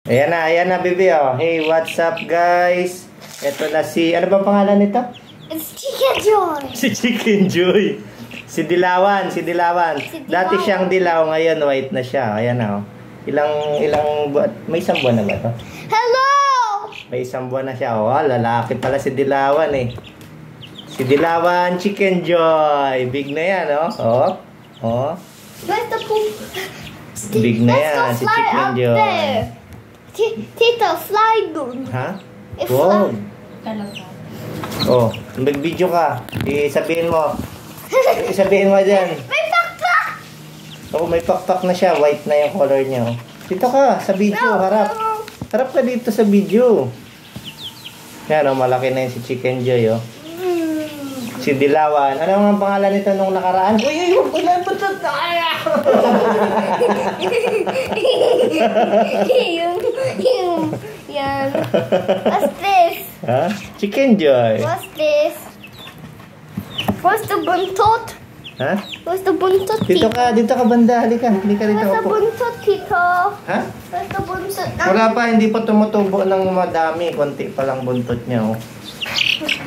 Ayan na, baby, oh. Hey, what's up, guys? Ito na si, ano ba pangalan nito? It's Chicken Joy. Si Chicken Joy. Si Dilawan. Dati siyang dilaw, ngayon white na siya. Ayan na, oh. Ilang buwan, may isang buwan na ba ito? Hello! May isang buwan na siya. Oh, lalaki pala si Dilawan, eh. Si Dilawan, Chicken Joy. Big na yan, oh. Oh. Where's the poop? Big na yan, si Chicken Joy. Tito, fly dun. Ha? If Wow. Oh, mag-video ka. Isabihin mo. Isabihin mo dyan. May pakpak! Oh, may pakpak na siya. White na yung color niya. Oh. Dito ka, sa video. Harap. Harap ka dito sa video. Yan, oh, malaki na yun si Chicken Joy, oh. Si Dilawan. Ano ang pangalan nito nung nakaraan? Uy, ulan po ito. Yan. What's this? Ha? Chicken Joy. What's this? What's the buntot? Ha? What's the buntot, Dito ka banda. Halika dito. What's the Upo. buntot, Tito? Ha? What's the buntot? Wala pa, hindi pa tumutubo ng madami. Konti pa lang buntot niya, oh.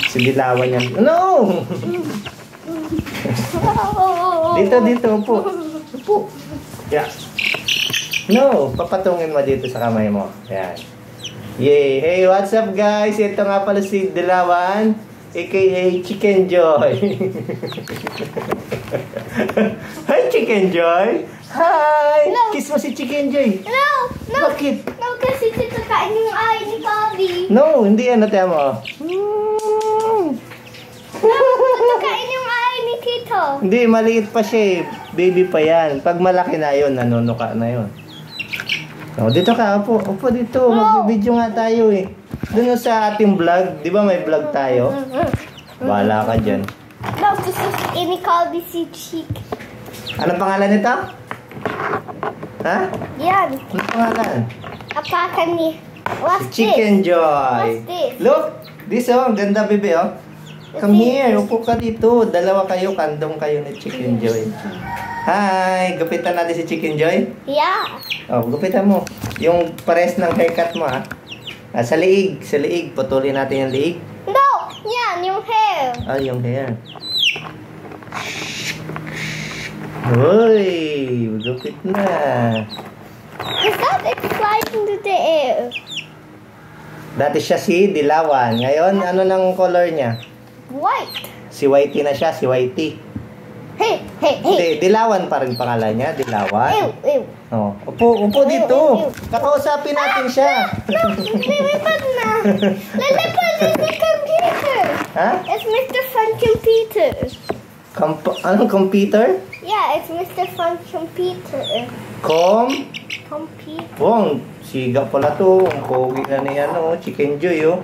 Si Dilawan yan. No! Dito, upo. Upo. Yeah. No, papatungin mo dito sa kamay mo. Yan. Yay! Hey, what's up, guys? Ito nga pala si Dilawan, aka Chicken Joy. Hi, Chicken Joy! Hi! No. Kiss mo si Chicken Joy. No! Bakit? No, kasi Tito kain yung eye ni Bobby. No, hindi yan. Natin mo. Tito kain yung eye ni Tito. Hindi, maliit pa siya, eh. Baby pa yan. Pag malaki na yun, nanunuka na yun. Oh, dito ka, upo dito. Mag-video nga tayo, eh. Doon sa ating vlog, di ba may vlog tayo? Bahala ka dyan. No, this is inequality si Chick. Anong pangalan nito? Ha? Yan. Anong pangalan? Apakan ni. What's Si Chicken this? Joy. What's this? Look, this, oh. Ang ganda, baby, oh. Come here, upo ka dito. Dalawa kayo, kandong kayo ni Chicken Joy. Hi! Gupitan natin si Chicken Joy. Yeah. Oh, gupitan mo. Yung pares ng haircut mo, ha? Sa liig. Putulin natin yung liig. No! Yan, yung hair. Ah, yung hair. Uy! Gupit na. Is that it flies into the air? Dati siya si Dilawan. Ngayon, ano nang color niya? White. Si Whitey na siya, si Whitey. Hey. Hindi, Dilawan pa rin pangalan niya, Dilawan. Ew. Oh, upo dito. Kakausapin natin siya. No, lumipad na. Lalipad is the computer. Ha? It's Mr. Fun Computer. Anong computer? Yeah, it's Mr. Fun Computer. Computer. Oh, siga pala to. Ang pogi na ni Chicken Joy, oh.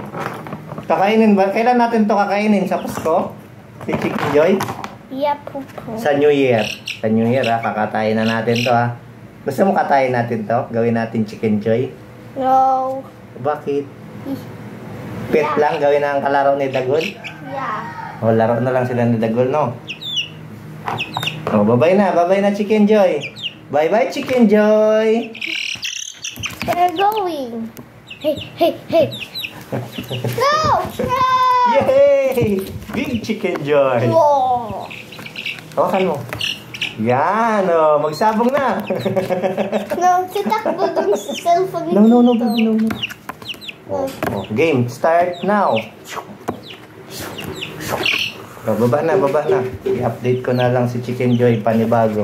Kakainin ba? Kailan natin to kakainin? Sa Pasko? Si Chicken Joy? Yeah, pupo. Sa New Year. Sa New Year, ha? Kakatayin na natin to, ha? Gusto mo katayin natin to? Gawin natin Chicken Joy? No. Bakit? Pet lang? Gawin na ang kalaro ni Dagol? Yeah. O, laro na lang sila ni Dagol, no? O, babay na Chicken Joy. Bye-bye, Chicken Joy. They're going. Hey. No! Yay! Big Chicken Joy. Whoa. Hawakan mo. Yan, oh. Magsabong na. No, tatakbo dun sa cellphone. No. Oh, game, start now. Baba na. I-update ko na lang si Chicken Joy panibago.